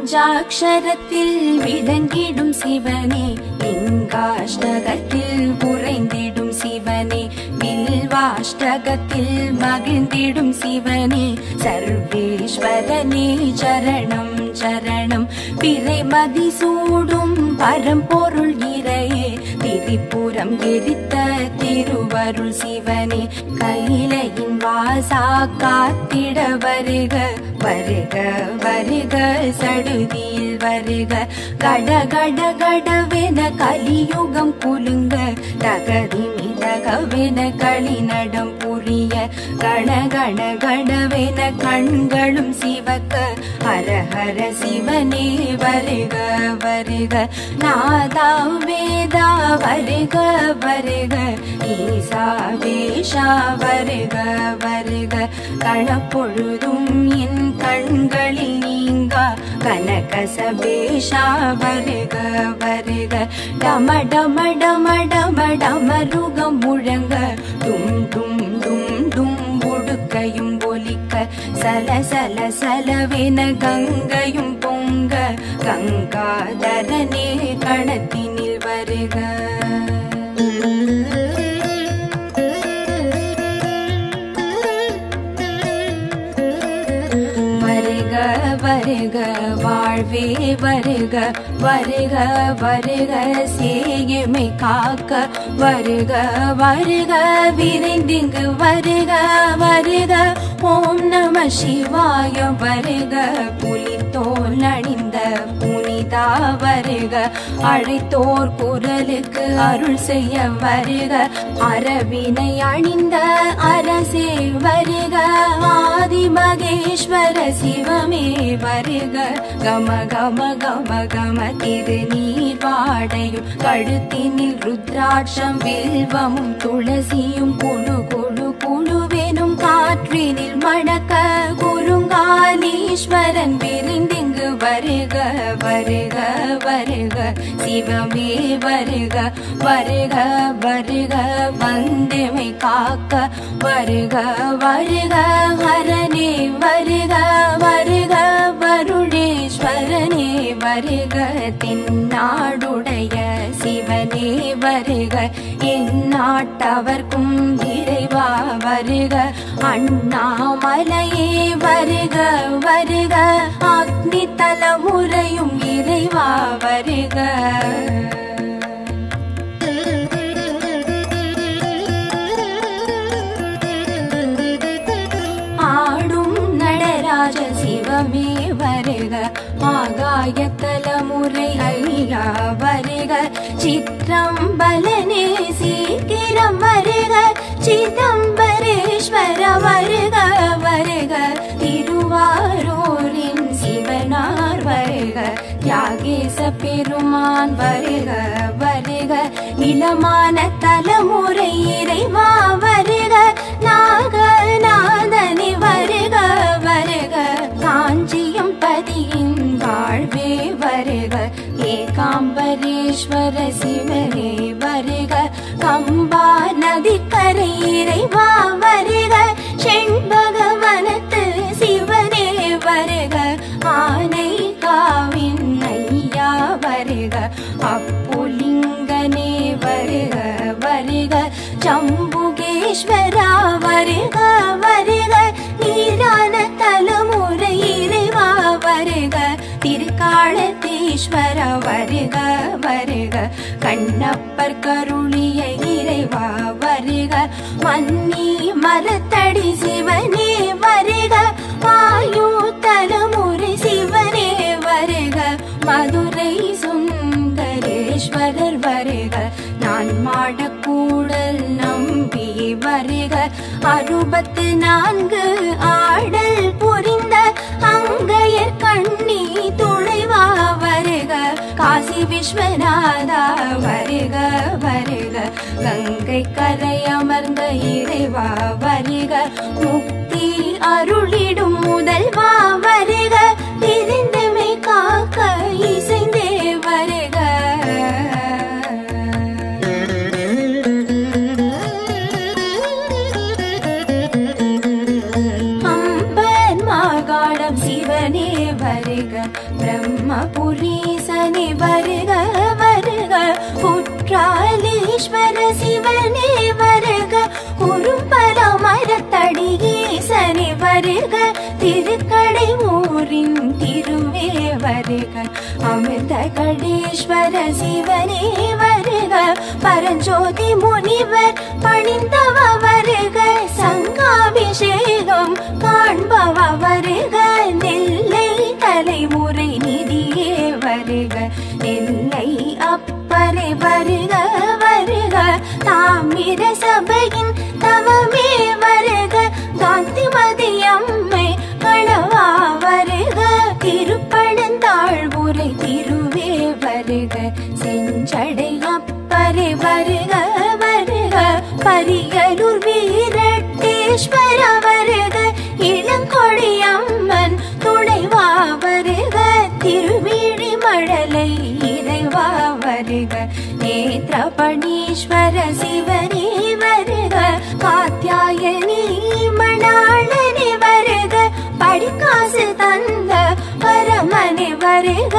பஞ்சாட்சரத்தில் விளங்கிடும் சிவனே, லிங்காஷ்டகத்தில் உறைந்திடும் சிவனே, பில்வாஷ்டகத்தில் மகிழ்ந்திடும் சிவனே, சர்வேஸ்வரனே சரணம் சரணம். பிறைமதி சூடும் பரம்பொருள் இறையே, திரிபுரம் எரித்த திருவருள் சிவனே, கையிலையின் வாசா காத்திட வருக வருக வருக சடுதியில் வருக. கட கட கடவென கலியுகம் குலுங்க, தகதிமி தகவென களிநடம் புரிய, கண கண கடவென கண்களும் சிவக்க, ஹர ஹர சிவனே வருக வருக. நாதா வேதா வருக வருக, ஈசா வேஷா வருக வருக. கணப்பொழுதும் என் கண்களில் நீங்கா கனகசபேஷா வருக வருக. டம டம டம டம டமருகம் முழங்க, டும் டும் டும் டும் உடுக்கையும் ஒலிக்க, சல சல சலவென கங்கையும் பொங்க, கங்காதரனே கணத்தினில் வருக. வருக வாழ்வே வருக வருக வருக, சேயுமை காக்க வருக வருக, விரைந்திங்கு வருக வருக. ஓம் நம சிவாய வருக, புலித்தோல் அணிந்த புனிதா வருக, அழைத்தோர் குரலுக்கு அருள் செய்ய வருக, அரவினை அணிந்த அரசே வருக, ஆதி மகேஸ்வர சிவமே வருக. கம கம கம கம திருநீர் வாடையும், கழுத்தினில் ருத்ராட்சம் வில்வமும் துளசியும், குழு குழு குழுவெனும் காற்றினில் மணக்க, குருங்காலீஸ்வரன் விரைந்திங்கு வருக வருக வருக, சிவமே வருக வருக வருக, வந்தமை காக்க வருக வருக, ஹரனே வருக வருக, வருணேஸ்வரனே வருக, தென்னாடுடைய சிவனே வருக, எந்நாட்டவர்க்கும் இறைவா வருக, அண்ணாமலையே வருக வருக, அக்னி தலைமுறையும் இறைவா வருக. ஆடும் நடராஜ சிவமே வருக, ஆகாய தலைமுறை ஐயா வருக, சிற்றம்பலனே சீக்கிரம் வருக, சிதம்பரேஸ்வர வருக வருக, திருவாரூரின் சிவனார் வருக, தியாகேச பெருமான் வருக வருக, இளமான தலைமுறை இறைவா வருக, நாகநாதனே வருக வருக, காஞ்சியம் பதியின் வாழ்வே வருக, ஏகாம்பரேஸ்வர சிவனே வருக, கம்பா நதிக்கரை இறைவா வருக, செண்பகவனத்து சிவனே வருக, ஆனை காவின் ஐயா வருக, அப்புலிங்கனே வருக வருக, ஜம்புகேஸ்வரா வருக வருக, நீரான தலைமுறை இறைவா வருக, திருக்காலத்தீஸ்வர வருக வருக, கண்ணப்பர் கருளிய இறைவா வருக, மன்னி மரத்தடி சிவனே வருக, வாயு தலைமுறை சிவனே வருக, மதுரை சுந்தரேஸ்வரர் வருக, நான் மாடக்கூடல் நம்பி வருக, 64 ஆடல் புரிந்த அங்கையர் கண்ணி துணைவா வருக, காசி விஸ்வநாதா வருக வருக, கங்கை கரை அமர்ந்த இறைவா வருக, முக்தி அருளிடும் முதல்வா வருக, தெரிந்தமை காக்க இசைந்தே வருக. அம்பன் மாகாணம் சிவனே வருக, பிரம்ம ஈஸ்வர சிவனே வருக குறும்பல மரத்தடியீசனே வருக திருக்கடை ஊரின் திருவே வருக அமிர்த கடேஸ்வர சிவனே வருக பரஞ்சோதி முனிவர் பணிந்தவ வருக சங்காபிஷேகம் காண்பவ வருக நெல்லை தலைமுறை நிதியே வருக நெல்லை அப்பரை வருக வருக தாமிர சபையின் தவமே வருக காந்திமதி அம்மை கணவா வருக திருப்பனந்தாழ்வுரை திருவே வருக செஞ்சடை அப்பரை வருக வருக பரியலூர் வீரட்டேஸ்வர வருக இளங்கொடி அம்மன் துணைவா வருக திருவிழி மழலை இறைவா வருக நேத்ரபணீஸ்வர சிவனே வருக காத்யாயனி மணாளனே வருக படிக்காசு தந்த பரமனே வருக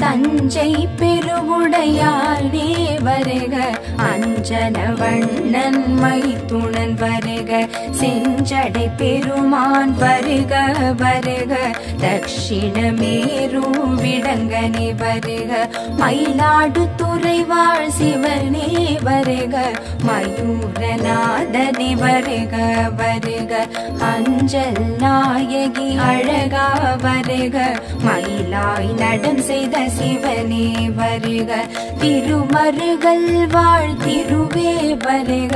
தஞ்சை பெருவுடையானே வருக அஞ்சன வண்ணன் மைத்துணன் வருக செஞ்சடை பெருமான் வருக வருக தட்சிணமேரு விடங்கனே வருக மயிலாடுதுறை வாழ் சிவனே வருக மயூரநாதனே வருக வருக அஞ்சல் நாயகி அழகா வருக மயிலாய் நடம் செய்த சிவனே வருக திருமருகல் வாழ் திருவே வருக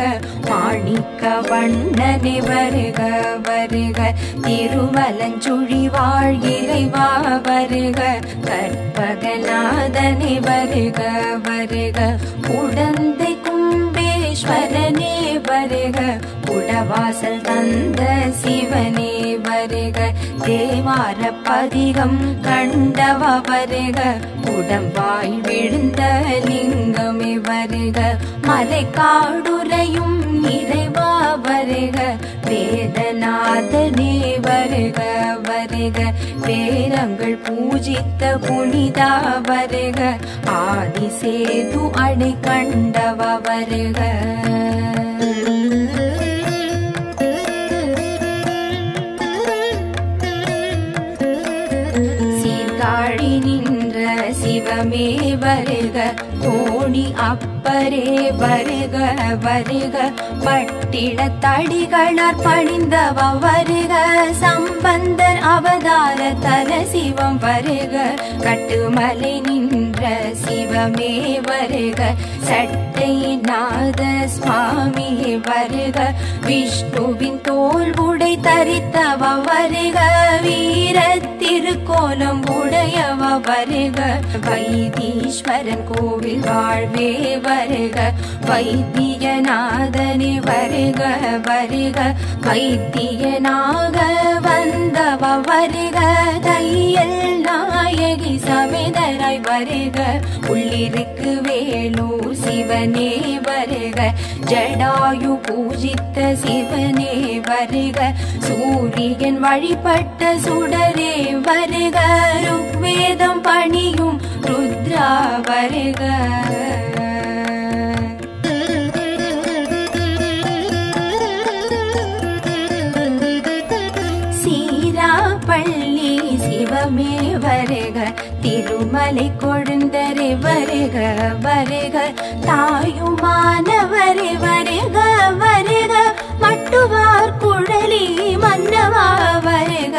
மாணிக்க வண்ணனே வருக வருக திருவலஞ்சுழி வாழ் இறைவா வருக கற்பகநாதனே வருக வருக உடந்தை கும்பேஸ்வரனே வருக உடவாசல் தந்த சிவனே வருக தேவார பதிகம் கண்டவ வருக உடம்பாய் விழுந்த லிங்கமே வருக மலை காடுரையும் இறைவா வருக வேதநாதனே வருக வருக வேரங்கள் பூஜித்த புனிதா வருக ஆதிசேது அடை கண்டவ வருக சீர்காழி நின்ற சிவமே வருக தோணி அப்பரே வருக வருக பட்டிட தடிகளார் பணிந்தவ வருக சம்பந்தர் அவதார தல சிவம் வருக கட்டுமலை நின்ற சிவமே வருக சட்டை நாத சுவாமி வருக விஷ்ணுவின் தோல் உடை தரித்தவ வருக வீர திருக்கோலம் உடையவ வருக வைத்தீஸ்வரன் கோவில் வாழ்வே வருக வைத்தியநாதனே வருக வருக வைத்தியனாக வந்தவ வருக தையல் நாயகி சமேதராய் வருக உள்ளிருக்கு வேலூர் சிவனே வருக ஜடாயு பூஜித்த சிவனே வருக சூரியன் வழிபட்ட சுடரே வருக ருக்வேதம் பணியும் ருத்ரா வருக சீராப்பள்ளி சிவமே வருக திருமலை கொழுந்தரே வருக வருக தாயுமானவரே வருக வருக மட்டுவார் குழலி மன்னவா வருக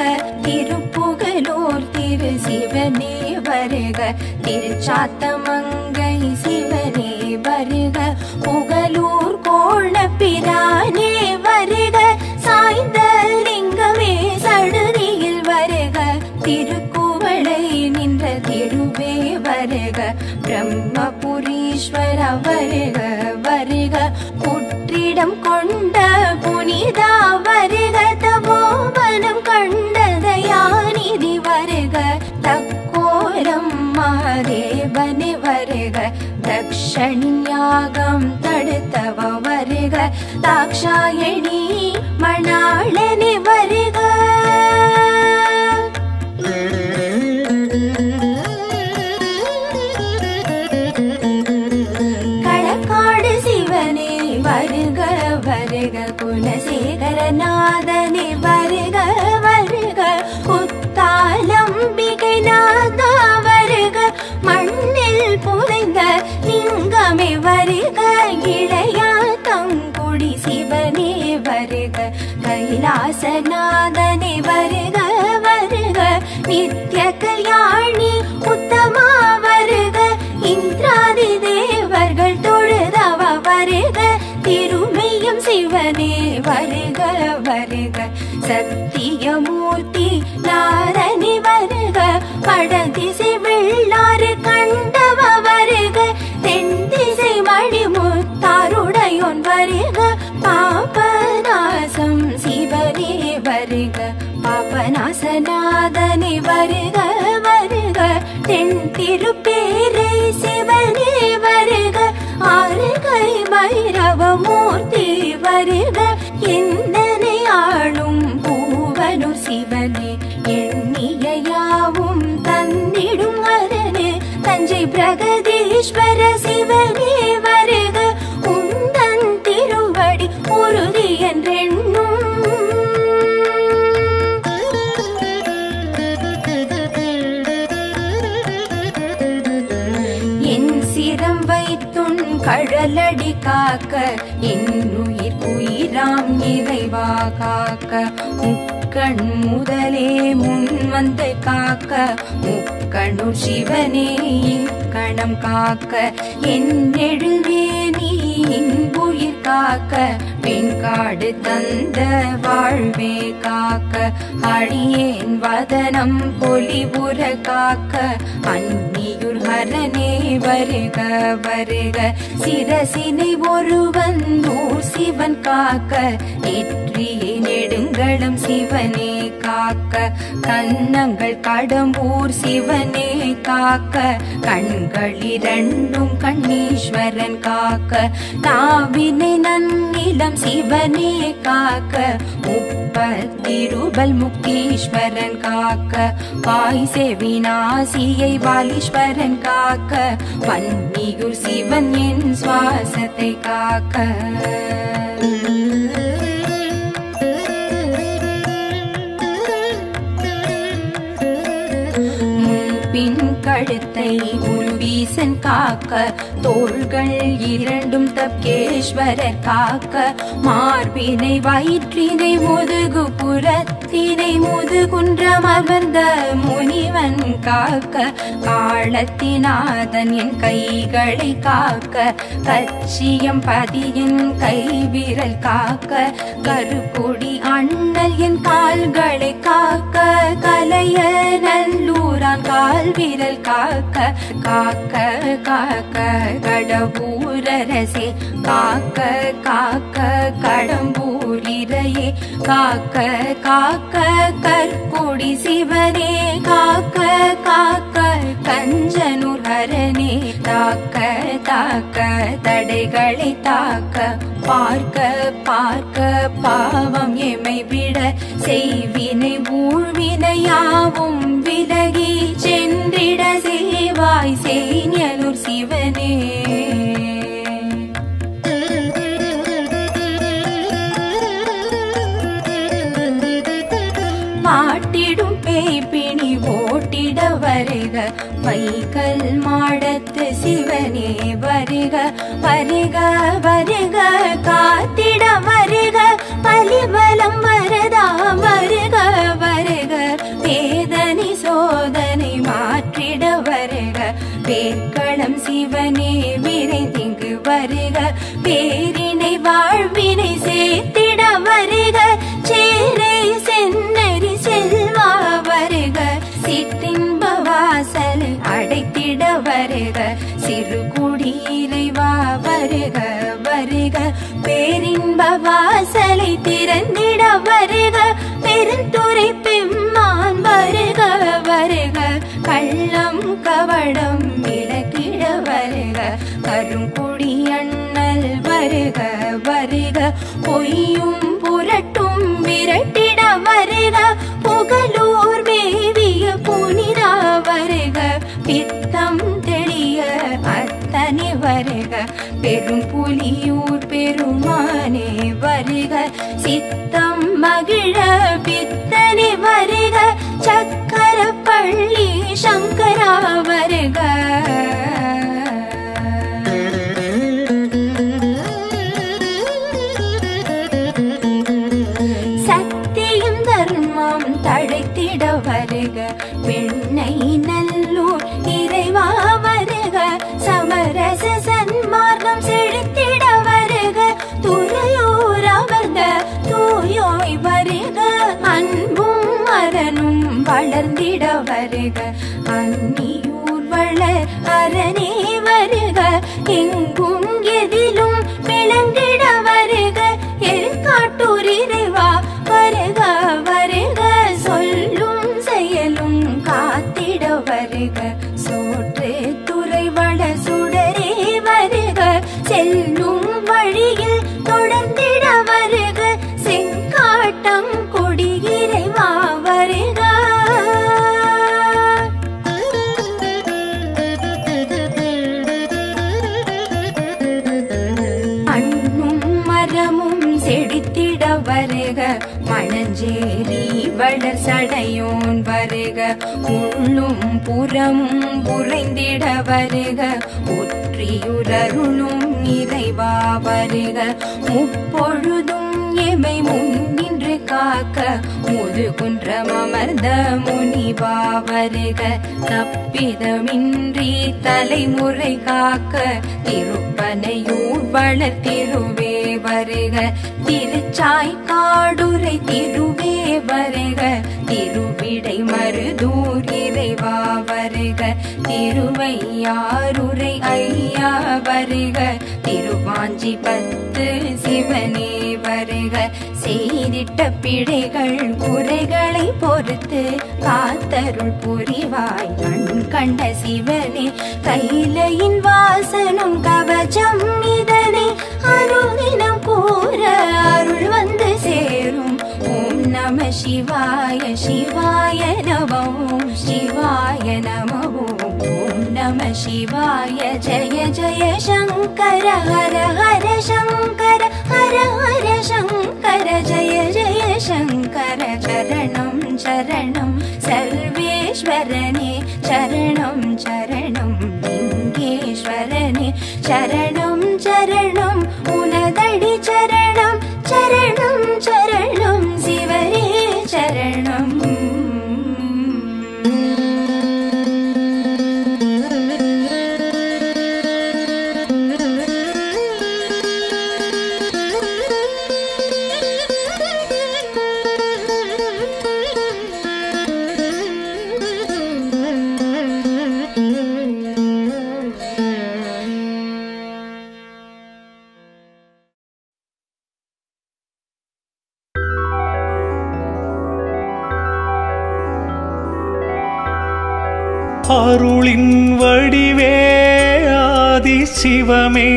திருப்புகலூர் திரு சிவனே வருக திருச்சாத்தமங்கை சிவனே வருக புகலூர் கோணப்பிரானே வருக சாய்ந்த லிங்கமே சடுதியில் வருக திருக்குவளை நின்ற திருவே வருக பிரம்மபுரீஸ்வர வருக வருக புற்றிடம் கொண்ட புனிதா வருக தபோவனம் கண்ட தயாநிதி வருக தக்கோலம் மாதேவனே வருக தக்ஷணின் யாகம் தடுத்தவ வருக தாக்ஷாயணி மணாளனே வருக பாபநாசநாதனே வருக வருக, நித்ய கல்யாணி உத்தமா வருக, இந்திராதி தேவர்கள் தொழுதவ வருக, திருமையும் சிவனே வருக வருக, சத்தியமூர்த்தி நாரணி வருக, வடதிசை வெள்ளாறு கண்டவ வருக, தென்திசை மணிமுத்தாருடையோன் வருக, பாபநாசம் சிவனே வருக, பாபநாசநாதனே வருக வருக, தென் திருப்பேரை சிவனே வருக, ஆறுகை பைரவமூர்த்தி வருக, எந்தனை ஆளும் பூவனூர் சிவனே, எண்ணிய யாவும் தந்திடும் அரனே, தஞ்சை பிரகதீஸ்வர சிவனே வருக, உந்தன் திருவடி உறுதி என்றெண்ணும், என் சிரம் வைத்துன் கழலடி காக்க, என்னுயிர் உயிராம் இறைவா காக்க, முக்கண் முதலே முன் வந்து காக்க, முக்கணூர் சிவனே கணம் காக்க, என் எழுவேனி இன்புயிர் காக்க, வெண்காடு தந்த வாழ்வே காக்க, அடியேன் வதனம் பொலிவுற காக்க, அந்நியுர் ஹரனே வருக வருக, சிரசினை ஒருவன் சிவன் காக்க, நெற்றியை நெடுங்களம் சிவனே காக்க, கன்னங்கள் கடம்பூர் சிவனே காக்க, கண்களிரண்டும் கண்ணீஸ்வரன் காக்க, நாவினை நன்னிலம் சிவனே காக்க, முப்பத்திருபல் முக்தீஸ்வரன் காக்க, வாய் செவிநாசியை வாலீஸ்வரன் காக்க, வன்னியூர் சிவன் என் சுவாசத்தை காக்க, பின் கழுத்தை உருவீசன் காக்க, தோள்கள் இரண்டும் தப்கேஸ்வரர் காக்க, மார்பினை வயிற்றினை முதுகு புறத்தினை முதுகுன்றம் அமர்ந்த முனிவன் காக்க, காலத்தினாதன் என் கைகளை காக்க, கச்சியம் பதியின் கைவிரல் காக்க, கருக்கொடி அண்ணல் என் கால்களை காக்க, கலைய நல்லூரான் கால் விரல் காக்க, காக்க காக்க கடம்பூரரசே காக்க, காக்க கடம்பூர் இறையே காக்க, காக்க கற்கொடி சிவனே காக்க, காக்க கஞ்சனூர் ஹரனே தாக்க, தாக்க தடைகளை தாக்க, பார்க்க பார்க்க பாவம் எமை விட, செய்வினை ஊழ்வினையாவும் விலகி சென்றிட, சேவாய் சேனியலூர் சிவனே, பாட்டிடும் பேய்பிணி ஓட்டிட வருக, வைகல் மாடத்து சிவனே வருக வருக வருக, காத்திட வருக, பலிபலம் வரதா வருக வருக, வேதனை சோதனை மாற்றிட வருக, பேர்களம் சிவனே விரைந்திங்கு வருக, பேரினை வாழ்வினை சேர்த்திட வருக, சேரை சென்னறி செல்வா வருக, சிற்றின்ப வாசல் அடைத்திட வருக, சிறுகுடி இறைவா வருக வருக, பேரின்ப வாசலை திறந்திட வருக, பெருந்துறை பெம்மான் வருக வருக, கள்ளம் கவடம் விலக்கிட வருக, கருங்குடி அண்ணல் வருக வருக, பொய்யும் புரட்டும் விரட்டிட வருக, புகழூர் மேவிய புனிதா வருக, பித்தம் தெளிய அத்தனை வருக, பெரும் புலியூர் பெருமானே வருக, சித்தம் மகிழ பித்தனை வருக, சக்கர பள்ளி சங்கரா வருக, சத்தியம் பெண்ணை நல்லூர் இறைவா வருக சமரச சன்மார்க்கம் செழித்திட வருக துறையூர் அமர்ந்த தூயோய் வருக அன்பும் மரனும் வளர்ந்திட வருக அன்னியூர் வளர் அரணே வருக எங்கும் எதிலும் விளங்கிட வருக எருக்காட்டூர் இறைவா வருக வருக சொல்லும் செயலும் காத்திட வருக சோற்று துறைவட சுடரே வருக செல்லும் வழியில் தொடர்ந்திட வருக செங்காட்டம் கொடி இறைவா வருக அண்ணும் மரமும் செடித்திட வருக மணஞ்சேரி வளர் சடையோன் வருக உள்ளும் புறமும் புரைந்திட வருக ஒற்றியுரருளும் நிறைவா வருக முப்பொழுதும் எமை முன்னின்று காக்க முதுகுன்றம் அமர்ந்த முனிவா வருக தப்பிதமின்றி தலைமுறை காக்க திருப்பனையூர் வளர் திருவே வருக திருச்சாய்க்காடுரை திருவே வருக திருவிடை மருதூர் இறைவா வருக திருவையாறுரை ஐயா வருக திருவாஞ்சி பத்து சிவனே வருக செய்திட்ட பிழைகள் குறைகளை பொறுத்து காத்தருள் புரிவாய் கண் கண்ட சிவனே கைலையின் வாசனும் கவச்சம் இதனை அருளினம் கூற அருள் வந்து சேரும் ஓம் நம சிவாய சிவாய நமோ சிவாய நமோ ஓம் நம சிவாய ஜய ஜய சங்கர ஹர ஹர சங்கர ஹர ஹர சங்கர ஜய ஜய சங்கர சரணம் சரணம் சர்வேஸ்வரனே சரணம் சரணம் லிங்கேஸ்வரனே சரணம் சரணம் உனதடி சரணம் சரணம் சரணம் சிவனே சரணம் அருளின் வடிவே ஆதி சிவமே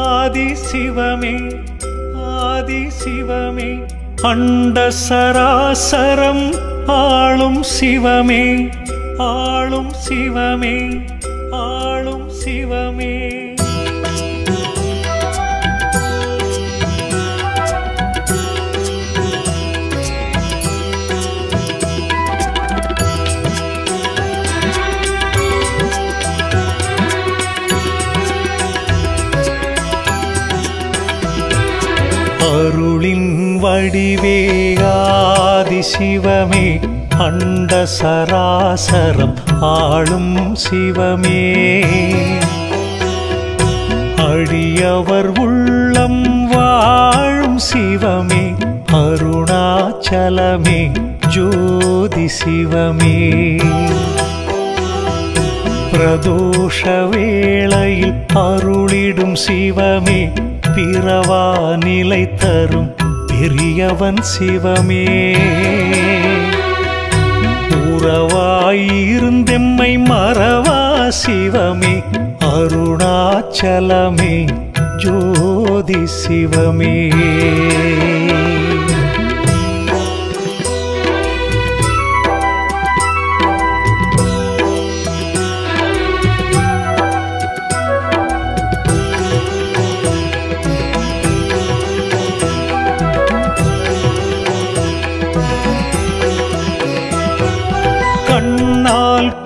ஆதி சிவமே ஆதி சிவமே அண்ட சராசரம் ஆளும் சிவமே ஆளும் சிவமே ஆளும் சிவமே அருளின் வடிவே ஆதி சிவமே அண்ட சராசரம் ஆளும் சிவமே அடியவர் உள்ளம் வாழும் சிவமே அருணாச்சலமே ஜோதி சிவமே பிரதோஷ வேளையில் அருளிடும் சிவமே பிறவா நிலை தரும் பெரியவன் சிவமே உறவாயிருந்தெம்மை மறவா சிவமே அருணாச்சலமே ஜோதி சிவமே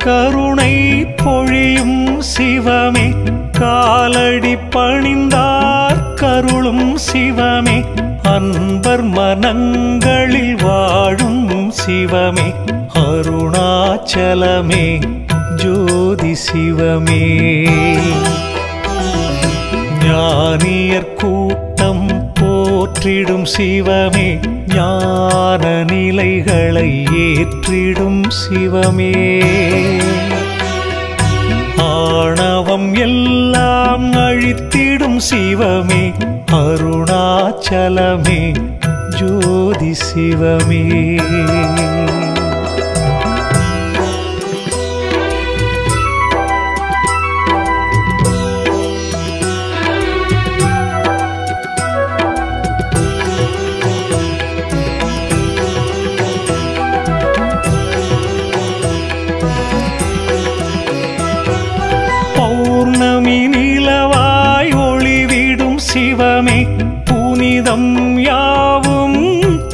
கருணை பொழியும் சிவமே காலடி பணிந்தார் கருளும் சிவமே அன்பர் மனங்களில் வாழும் சிவமே அருணாச்சலமே ஜோதி சிவமே. ஞானியர் கூட்டம் போற்றிடும் சிவமே, ஞான நிலைகளை ஏற்றிடும் சிவமே. ஆணவம் எல்லாம் அழித்திடும் சிவமே, அருணாச்சலமே ஜோதி சிவமே. பௌர்ணமி நிலவாய் ஒளிவிடும் சிவமே, புனிதம் யாவும்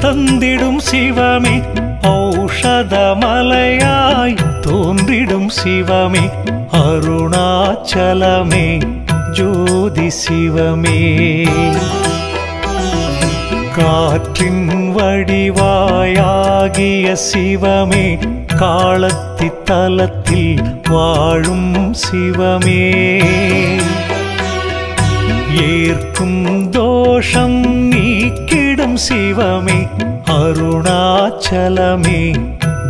தந்திடும் சிவமே. ஔஷதமலையாய் தோன்றிடும் சிவமே, அருணாச்சலமே ஜோதி சிவமே. காற்றின் வடிவாயாகிய சிவமே, காலத்தி தலத்தில் வாழும் சிவமே. ஏற்கும் தோஷம் நீக்கிடும் சிவமே, அருணாச்சலமே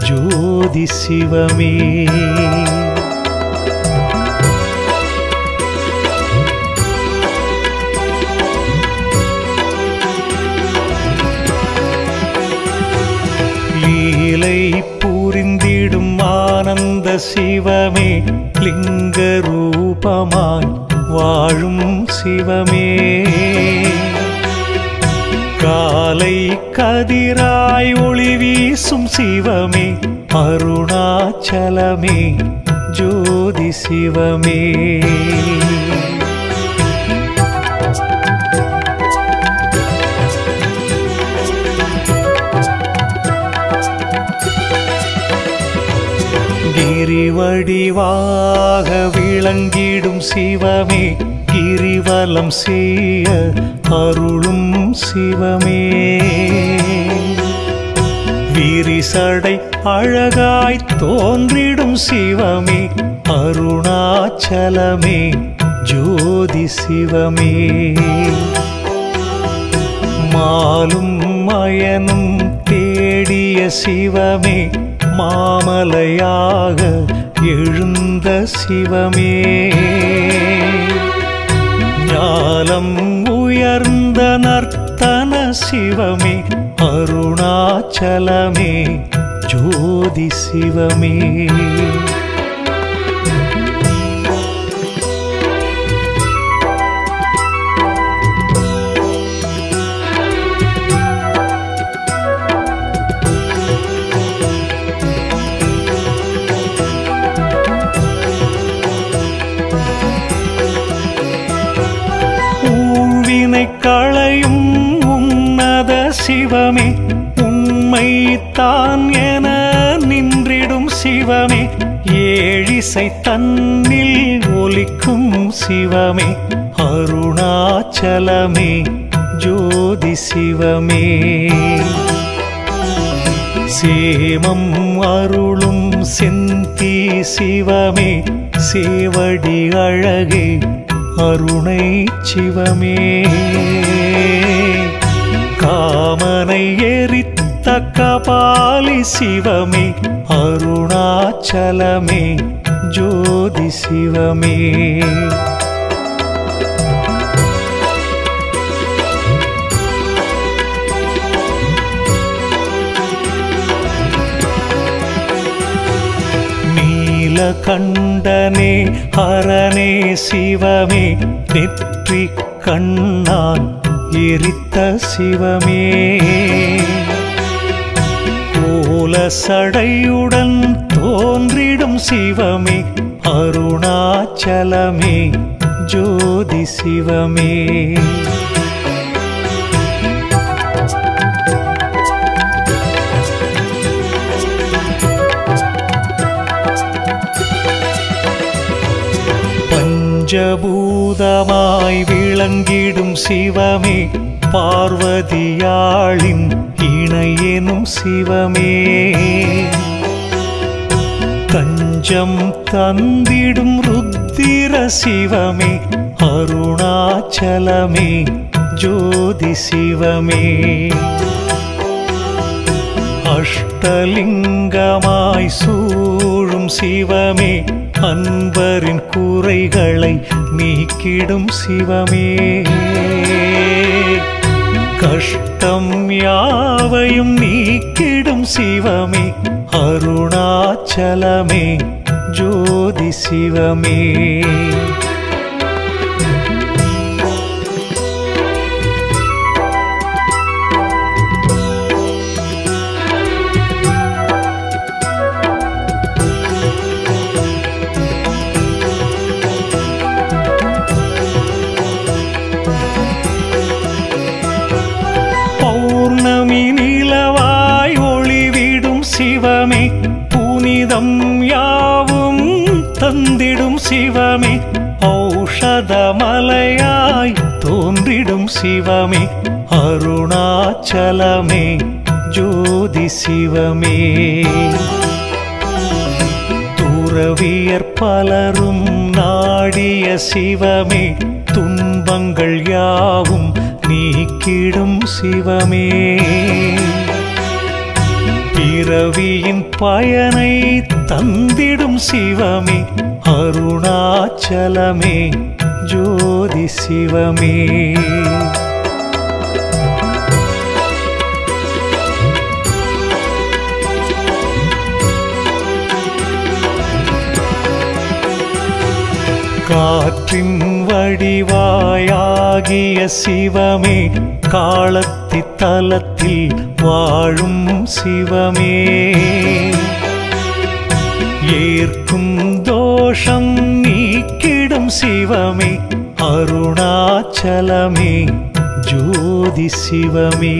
ஜோதி சிவமே. லீலை புரிந்திடும் ஆனந்த சிவமே, லிங்க ரூபமாய் வாழும் சிவமே. காலை கதிராய் ஒளி வீசும் சிவமே, அருணாச்சலமே ஜோதி சிவமே. கிரிவடிவாக விளங்கிடும் சிவமே, கிரிவலம் செய்ய அருளும் சிவமே. விரிசடை அழகாய் தோன்றிடும் சிவமே, அருணாச்சலமே ஜோதி சிவமே. மாலும் மயனும் தேடிய சிவமே, மாமலையாக எழுந்த சிவமே. ஞானம் உயர்ந்த நர்த்தன சிவமே, அருணாச்சலமே ஜோதி சிவமே. களையும் உன்னத சிவமே, உண்மை தான் என நின்றிடும் சிவமே. ஏழிசை தன்னில் ஒலிக்கும் சிவமே, அருணாச்சலமே ஜோதி சிவமே. சேமம் அருளும் செந்தி சிவமே, சேவடி அழகே அருணை சிவமே. காமனை எரித்த கபாலி சிவமே, அருணாச்சலமே ஜோதி சிவமே. நீலகண்டனே ஹரனே சிவமே, நெற்றி கண்ணான் எரித்த சிவமே. கோலசடையுடன் தோன்றிடும் சிவமே, அருணாச்சலமே ஜோதி சிவமே. பஞ்சபூதமாய் விளங்கிடும் சிவமே, பார்வதியாளின் இணையெனும் சிவமே. தஞ்சம் தந்திடும் ருத்திர சிவமே அருணாச்சலமே ஜோதி சிவமே அஷ்டலிங்கமாய் சூழும் சிவமே அன்பரின் குறைகளை நீக்கிடும் சிவமே கஷ்டம் யாவையும் நீக்கிடும் சிவமே அருணாச்சலமே ஜோதி சிவமே பௌர்ணமி நிலவாய் ஒளிவிடும் சிவமே புனிதம் யாவும் தந்திடும் சிவமே ஔஷதமலையாய் தோன்றிடும் சிவமே அருணாச்சலமே ஜோதி சிவமே துறவியர் பலரும் நாடிய சிவமே துன்பங்கள் யாவும் நீக்கிடும் சிவமே பிறவியின் பயனை தந்திடும் சிவமே அருணாச்சலமே ஜோதி சிவமே காற்றின் வடிவாயாகிய சிவமே காலத்தி தலத்தில் வாழும் சிவமே ஏற்கும் தோஷம் நீக்கிடும் சிவமே அருணாச்சலமே ஜோதி சிவமே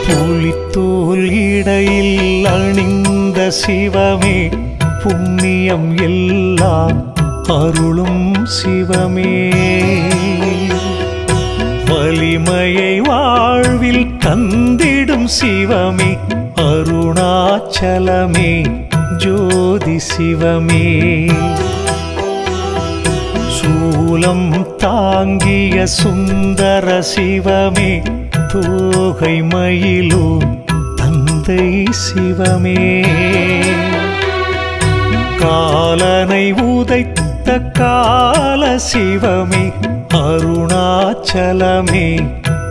புலித்தோல் இடையில் அணிந்த சிவமே புண்ணியம் எல்லாம் அருளும் சிவமே வலிமையை வாழ்வில் தந்திடும் சிவமே அருணாச்சலமே ஜோதி சிவமே சூலம் தாங்கிய சுந்தர சிவமே தோகை மயிலும் தந்தை சிவமே காலனை உதைத்த கால சிவமே அருணாச்சலமே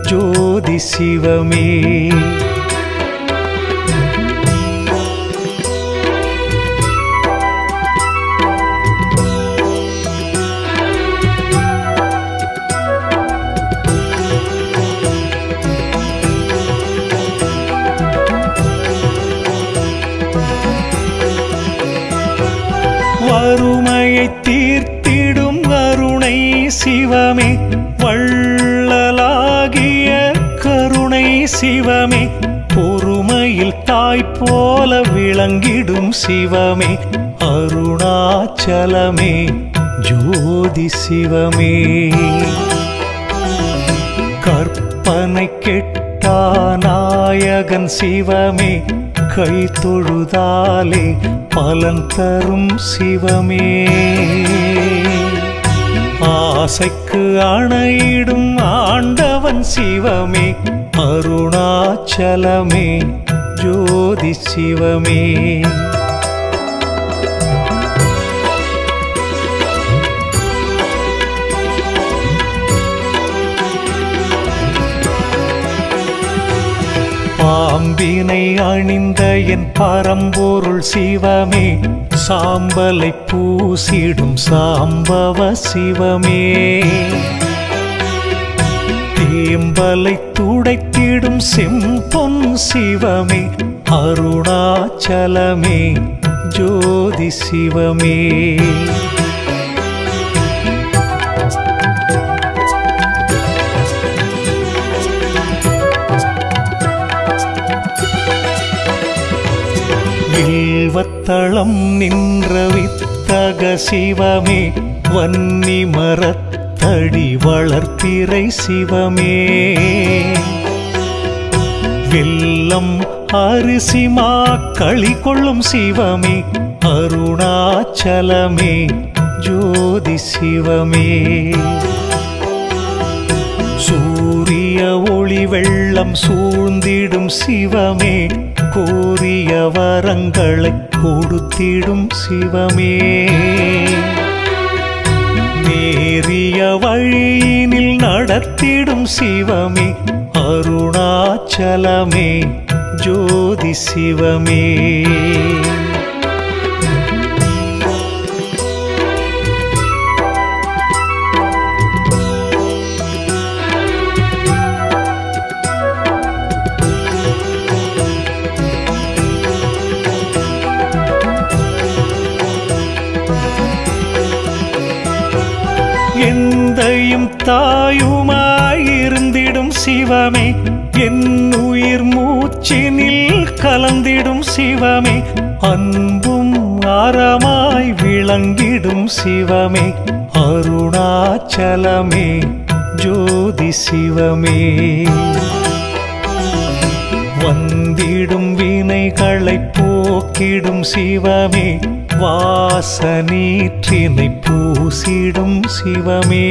ஜோதி சிவமே வறுமையை தீர்த்திடும் அருணை சிவமே வள்ளலாகிய கருணை சிவமே பொறுமையில் தாய் போல விளங்கிடும் சிவமே அருணாச்சலமே ஜோதி சிவமே கற்பனை கெட்டா நாயகன் சிவமே கை தொழுதாலே பலன் தரும் சிவமே ஆசைக்கு அணையிடும் ஆண்டவன் சிவமே அருணாச்சலமே ஜோதி சிவமே பாம்பினை அணிந்த என் பரம்பொருள் சிவமே சாம்பலை பூசிடும் சாம்பவ சிவமே தேம்பலை துடைத்திடும் செம்பொன் சிவமே அருணாச்சலமே ஜோதி சிவமே வில்வத்தளம் நின்ற வித்தக சிவமே வன்னி மரத் தடி வளர்ப்பிறை சிவமே வெல்லம் அரிசி மாக்களி கொள்ளும் சிவமே அருணாச்சலமே ஜோதி சிவமே சூரிய ஒளி வெள்ளம் சூழ்ந்திடும் சிவமே கோரிய வரங்களை கொடுத்திடும் சிவமே நேரிய வழியினில் நடத்திடும் சிவமே அருணாச்சலமே ஜோதி சிவமே எந்தையும் தாயுமாயிருந்திடும் சிவமே என் உயிர் மூச்சினில் கலந்திடும் சிவமே அன்பும் அறமாய் விளங்கிடும் சிவமே அருணாச்சலமே ஜோதி சிவமே வந்திடும் வினைகளை போக்கிடும் சிவமே வாசனீற்றினை பூசிடும் சிவமே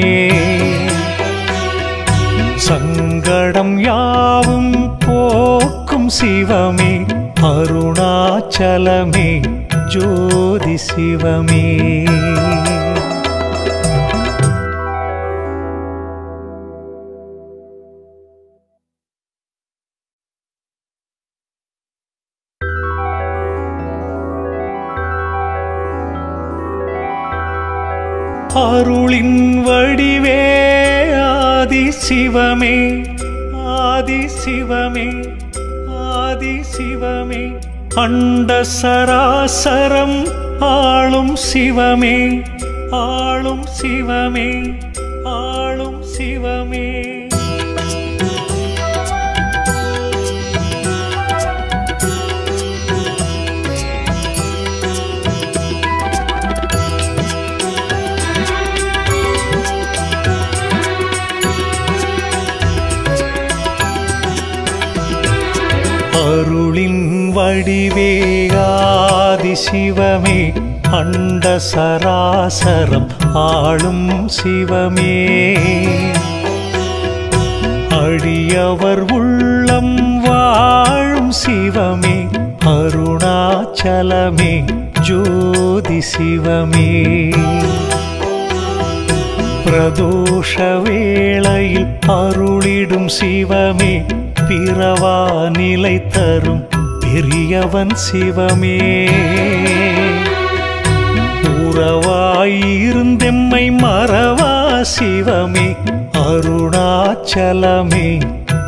சங்கடம் யாவும் போக்கும் சிவமே அருணாச்சலமே ஜோதி சிவமே அருளின் வடிவே ஆதி சிவமே ஆதி சிவமே ஆதி சிவமே அண்ட சராசரம் ஆளும் சிவமே ஆளும் சிவமே ஆளும் சிவமே அருளின் வடிவே ஆதி சிவமே அண்ட சராசரம் ஆளும் சிவமே அடியவர் உள்ளம் வாழும் சிவமே அருணாச்சலமே ஜோதி சிவமே பிரதோஷ வேளையில் அருளிடும் சிவமே பிறவா நிலை தரும் பெரியவன் சிவமே உறவாயிருந்தெம்மை மறவா சிவமே அருணாச்சலமே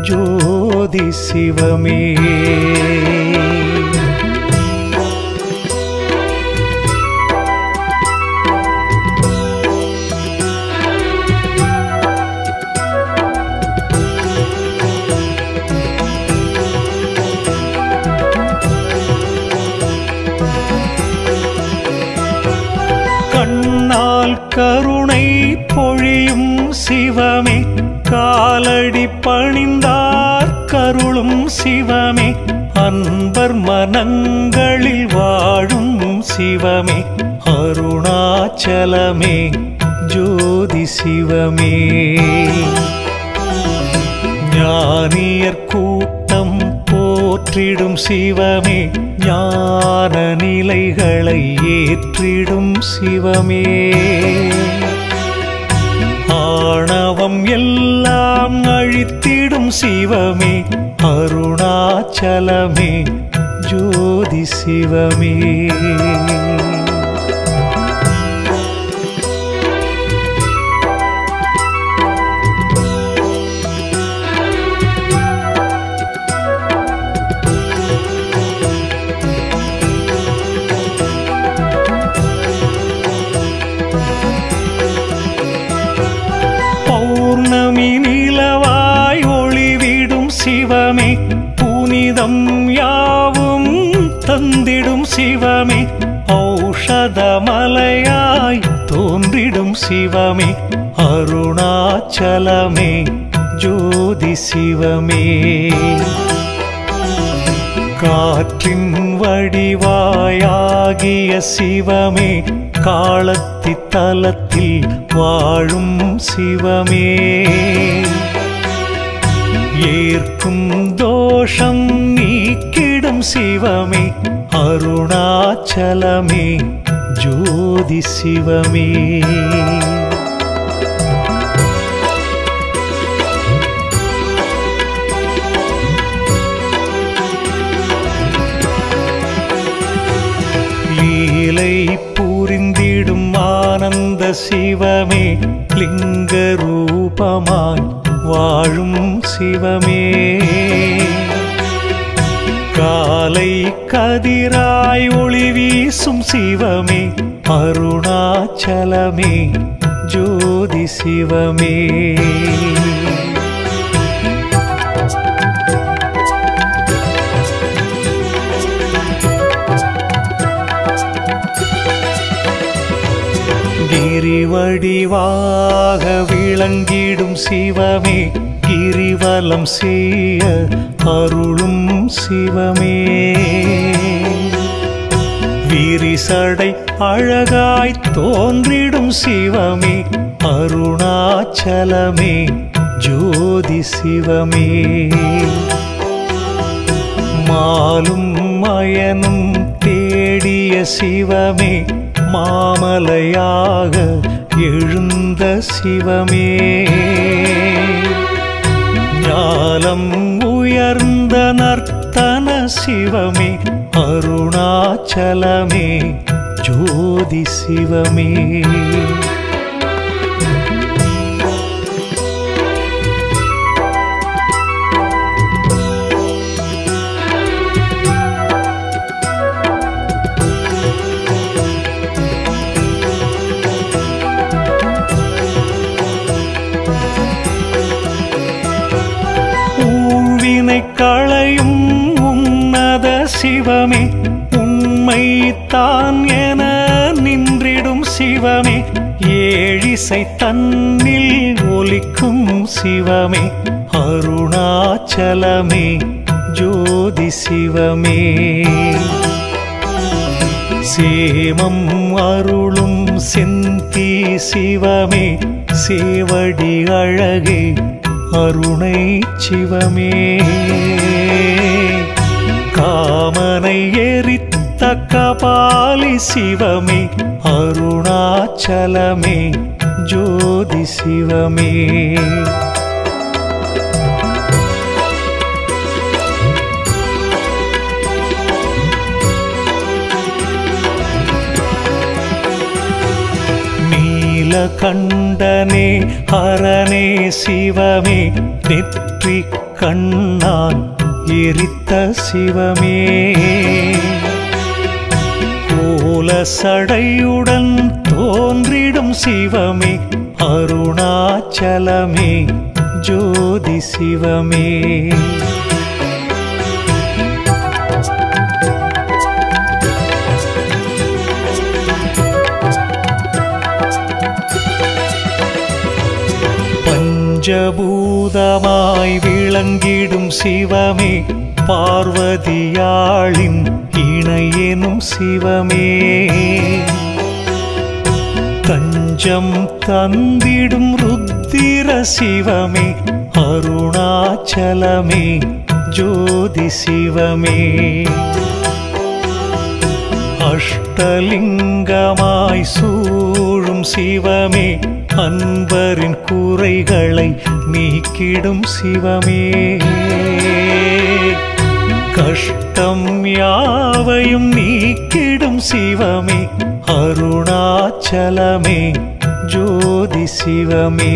ஜோதி சிவமே கருணை பொழியும் சிவமே காலடி பணிந்தார் கருளும் சிவமே அன்பர் மனங்களில் வாழும் சிவமே அருணாச்சலமே ஜோதி சிவமே ஞானியர் கூட்டம் போற்றிடும் சிவமே ஞான நிலைகளை ஏற்றிடும் சிவமே ஆணவம் எல்லாம் அழித்திடும் சிவமே அருணாச்சலமே ஜோதி சிவமே பௌர்ணமி நிலவாய் ஒளிவிடும் சிவமே புனிதம் யாவும் தந்திடும் சிவமே சிவமே அருணாச்சலமே ஜோதி சிவமே. காற்றின் வடிவாயாகிய சிவமே காலத்தி தலத்தில் வாழும் சிவமே. ஏற்கும் தோஷம் நீக்கிடும் சிவமே அருணாச்சலமே ஜோதி சிவமே. லீலை புரிந்திடும் ஆனந்த சிவமே லிங்க ரூபமாய் வாழும் சிவமே. காலை கதிராய் ஒளி வீசும் சிவமே அருணாச்சலமே ஜோதி சிவமே. கிரிவடிவாக விளங்கிடும் சிவமே கிரிவலம் செய்ய அருளும் சிவமே. விரிசடை அழகாய் தோன்றிடும் சிவமே அருணாச்சலமே ஜோதி சிவமே. மாலும் மயனும் தேடிய சிவமே மாமலையாக எழுந்த சிவமே. ஞானம் உயர்ந்த நர்த்தன சிவமே அருணாச்சலமே ஜோதி சிவமே. களையும் உன்னத சிவமே உண்மை தான் என நின்றிடும் சிவமே. ஏழிசை தன்னில் ஒலிக்கும் சிவமே அருணாச்சலமே ஜோதி சிவமே. சேமம் அருளும் செந்தி சிவமே சேவடி அழகே அருணை சிவமே. காமனை எரித்த கபாலி சிவமே அருணாச்சலமே ஜோதி சிவமே. கண்டனே ஹரனே சிவமே நெற்றி கண்ணான் எரித்த சிவமே. கோல சடையுடன் தோன்றிடும் சிவமே அருணாச்சலமே ஜோதி சிவமே. பஞ்சபூதமாய் விளங்கிடும் சிவமே பார்வதியாளின் இணையெனும் சிவமே. தஞ்சம் தந்திடும் ருத்திர சிவமே அருணாச்சலமே ஜோதி சிவமே. அஷ்டலிங்கமாய் சூழும் சிவமே அன்பரின் குறைகளை நீக்கிடும் சிவமே. கஷ்டம் யாவையும் நீக்கிடும் சிவமே அருணாச்சலமே ஜோதி சிவமே.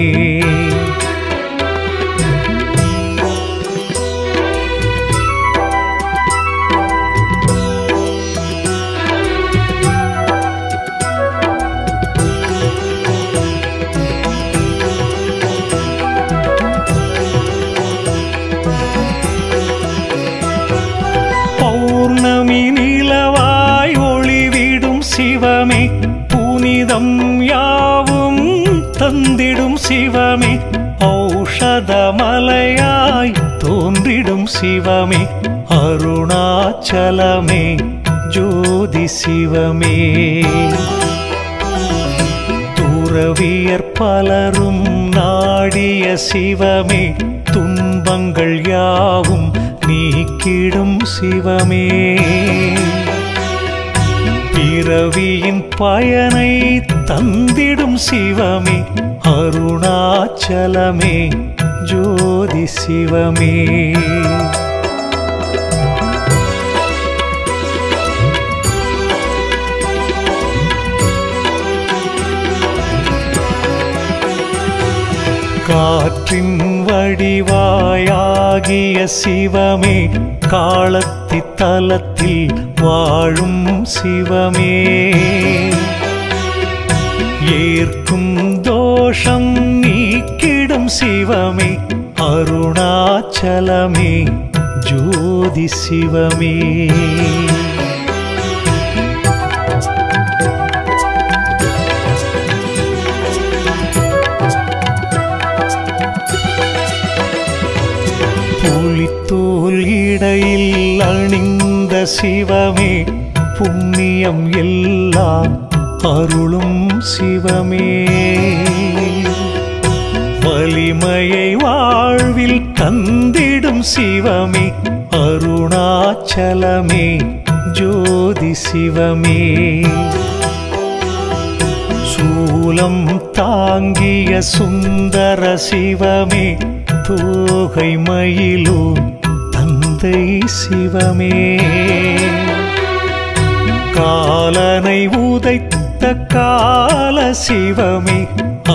பௌர்ணமி நிலவாய் ஒளிவிடும் சிவமே புனிதம் யாவும் தந்திடும் சிவமே ஔஷதமலையாய் தோன்றிடும் சிவமே அருணாச்சலமே ஜோதி சிவமே துறவியர் பலரும் நாடிய சிவமே துன்பங்கள் யாவும் நீக்கிடும் சிவமே பிறவியின் பயனை தந்திடும் சிவமே அருணாச்சலமே ஜோதி சிவமே காற்றின் வடிவாயாகிய சிவமே காலத்தி தலத்தில் வாழும் சிவமே ஏற்கும் தோஷம் நீக்கிடும் சிவமே அருணாச்சலமே ஜோதி சிவமே புலித்தோல் இடையில் அணிந்த சிவமே புண்ணியம் எல்லாம் அருளும் சிவமே வலிமையை வாழ்வில் தந்திடும் சிவமே அருணாச்சலமே ஜோதி சிவமே சூலம் தாங்கிய சுந்தர சிவமே தோகை மயிலூர் தந்தை சிவமே காலனை உதைத்த கால சிவமே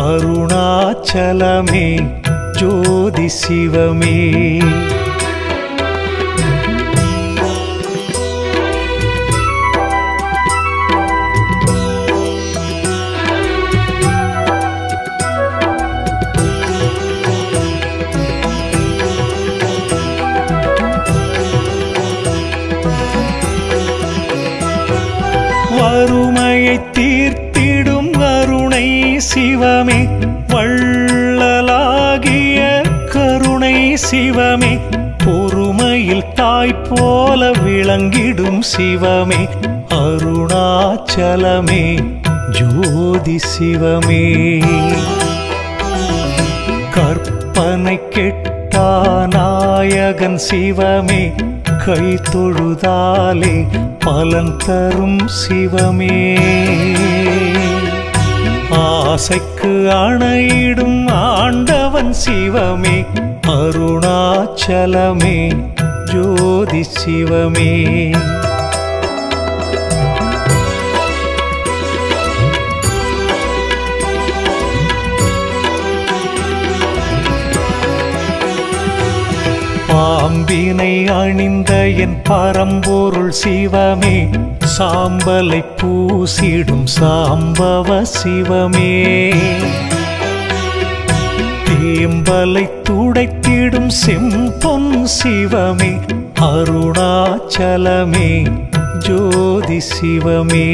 அருணாச்சலமே ஜோதி சிவமே வறுமையை தீர்த்திடும் அருணை சிவமே வள்ளலாகிய கருணை சிவமே பொறுமையில் தாய் போல விளங்கிடும் சிவமே அருணாச்சலமே ஜோதி சிவமே கற்பனை கெட்டா நாயகன் சிவமே கை தொழுதாலே பலன் தரும் சிவமே ஆசைக்கு அணையிடும் ஆண்டவன் சிவமே அருணாச்சலமே ஜோதி சிவமே பாம்பினை அணிந்த என் பரம்பொருள் சிவமே சாம்பலை பூசிடும் சாம்பவ சிவமே தேம்பலை துடைத்திடும் செம்பொன் சிவமே அருணாச்சலமே ஜோதி சிவமே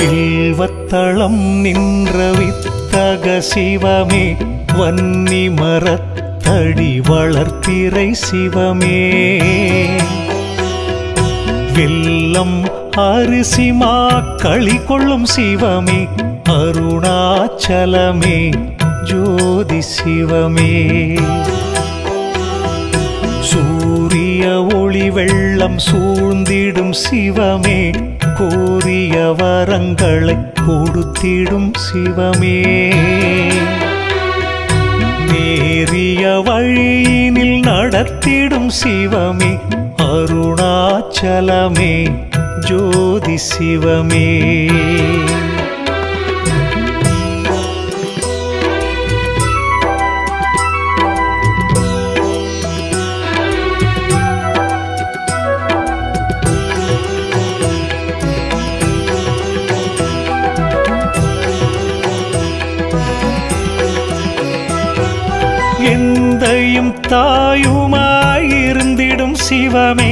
வில்வத்தளம் நின்ற வித்தக சிவமே வன்னி மரத்தடி வளர்ப்பிறை சிவமே வெல்லம் அரிசி மாக்களி கொள்ளும் சிவமே அருணாச்சலமே ஜோதி சிவமே சூரிய ஒளி வெள்ளம் சூழ்ந்திடும் சிவமே கோரிய வரங்களை கொடுத்திடும் சிவமே நேரிய வழியினில் நடத்திடும் சிவமே அருணாச்சலமே ஜோதி சிவமே தந்தையும் தாயுமாயிருந்திடும் சிவமே,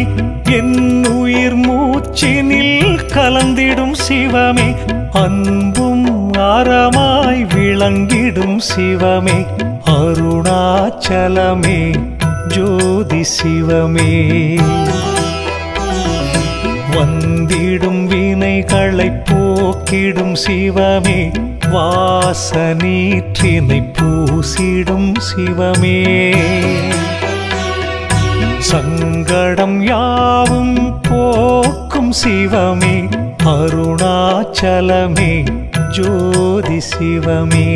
என் உயிர் மூச்சினில் கலந்திடும் சிவமே, அன்பும் அறமாய் விளங்கிடும் சிவமே, அருணாச்சலமே ஜோதி சிவமே. வந்திடும் வினைகளை போக்கிடும் சிவமே, வாசநீற்றினை பூசிடும் சிவமே, சங்கடம் யாவும் போக்கும் சிவமே, அருணாச்சலமே ஜோதி சிவமே.